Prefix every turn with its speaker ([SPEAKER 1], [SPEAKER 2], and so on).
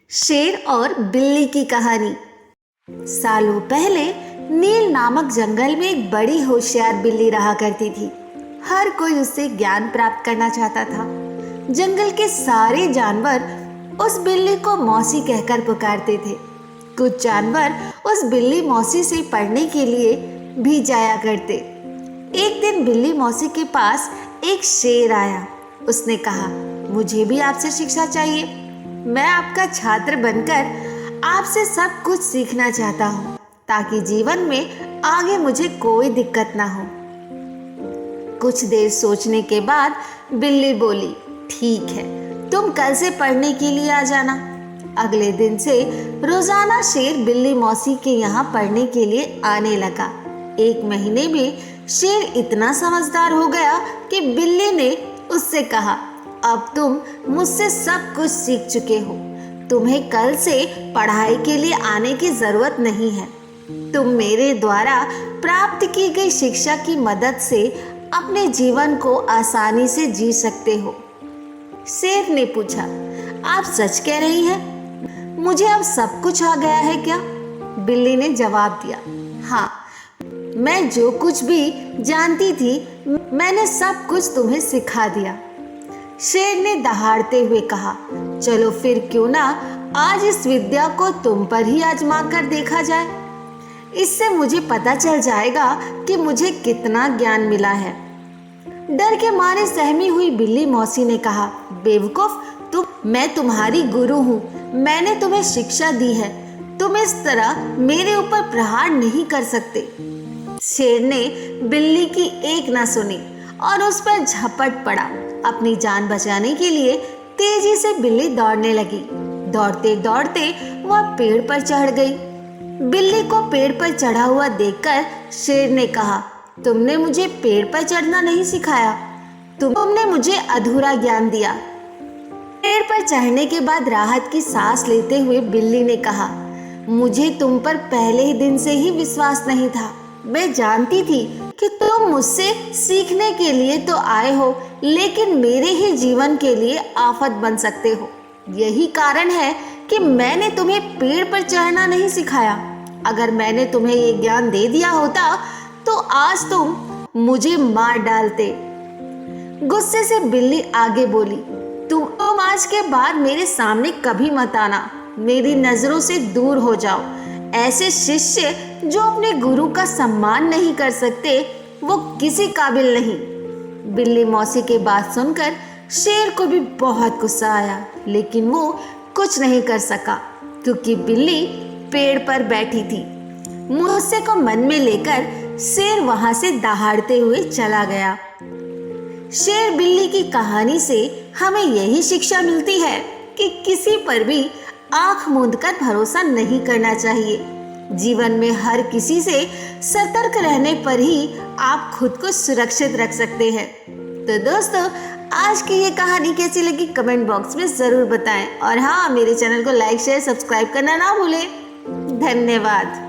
[SPEAKER 1] शेर और बिल्ली की कहानी। सालों पहले नील नामक जंगल में एक बड़ी होशियार बिल्ली रहा करती थी। हर कोई उससे ज्ञान प्राप्त करना चाहता था। जंगल के सारे जानवर उस बिल्ली को मौसी कहकर पुकारते थे। कुछ जानवर उस बिल्ली मौसी से पढ़ने के लिए भी जाया करते। एक दिन बिल्ली मौसी के पास एक शेर आया। उसने कहा, मुझे भी आपसे शिक्षा चाहिए। मैं आपका छात्र बनकर आपसे सब कुछ सीखना चाहता हूँ ताकि जीवन में आगे मुझे कोई दिक्कत ना हो। कुछ देर सोचने के बाद बिल्ली बोली, ठीक है, तुम कल से पढ़ने के लिए आ जाना। अगले दिन से रोजाना शेर बिल्ली मौसी के यहाँ पढ़ने के लिए आने लगा। एक महीने में शेर इतना समझदार हो गया कि बिल्ली ने उससे कहा, अब तुम मुझसे सब कुछ सीख चुके हो। तुम्हें कल से पढ़ाई के लिए आने की जरूरत नहीं है। तुम मेरे द्वारा प्राप्त की गई शिक्षा की मदद से अपने जीवन को आसानी से जी सकते हो। शेर ने पूछा, आप सच कह रही हैं? मुझे अब सब कुछ आ गया है क्या? बिल्ली ने जवाब दिया, हाँ, मैं जो कुछ भी जानती थी मैंने सब कुछ तुम्हें सिखा दिया। शेर ने दहाड़ते हुए कहा, चलो फिर क्यों ना आज इस विद्या को तुम पर ही आजमा कर देखा जाए। इससे मुझे पता चल जाएगा कि मुझे कितना ज्ञान मिला है। डर के मारे सहमी हुई बिल्ली मौसी ने कहा, बेवकूफ, मैं तुम्हारी गुरु हूँ। मैंने तुम्हें शिक्षा दी है। तुम इस तरह मेरे ऊपर प्रहार नहीं कर सकते। शेर ने बिल्ली की एक ना सुनी और उस पर झपट पड़ा। अपनी जान बचाने के लिए तेजी से बिल्ली दौड़ने लगी। दौड़ते दौड़ते वह पेड़ पर चढ़ गई। बिल्ली को पेड़ पर चढ़ा हुआ देखकर शेर ने कहा, तुमने मुझे पेड़ पर चढ़ना नहीं सिखाया। तुमने मुझे अधूरा ज्ञान दिया। पेड़ पर चढ़ने के बाद राहत की सांस लेते हुए बिल्ली ने कहा, मुझे तुम पर पहले ही दिन से ही विश्वास नहीं था। मैं जानती थी कि तुम मुझसे सीखने के लिए तो आए हो, लेकिन मेरे ही जीवन के लिए आफत बन सकते हो। यही कारण है कि मैंने तुम्हें पेड़ पर चढ़ना नहीं सिखाया। अगर मैंने तुम्हें ये ज्ञान दे दिया होता तो आज तुम मुझे मार डालते। गुस्से से बिल्ली आगे बोली, तुम आज के बाद मेरे सामने कभी मत आना। मेरी नजरों से दूर हो जाओ। ऐसे शिष्य जो अपने गुरु का सम्मान नहीं कर सकते वो किसी काबिल नहीं। बिल्ली मौसी की बात सुनकर शेर को भी बहुत गुस्सा आया, लेकिन वो कुछ नहीं कर सका क्योंकि बिल्ली पेड़ पर बैठी थी। गुस्से को मन में लेकर शेर वहां से दहाड़ते हुए चला गया। शेर बिल्ली की कहानी से हमें यही शिक्षा मिलती है कि किसी पर भी आंख मूंदकर भरोसा नहीं करना चाहिए। जीवन में हर किसी से सतर्क रहने पर ही आप खुद को सुरक्षित रख सकते हैं। तो दोस्तों, आज की ये कहानी कैसी लगी कमेंट बॉक्स में जरूर बताएं और हाँ, मेरे चैनल को लाइक शेयर सब्सक्राइब करना ना भूलें। धन्यवाद।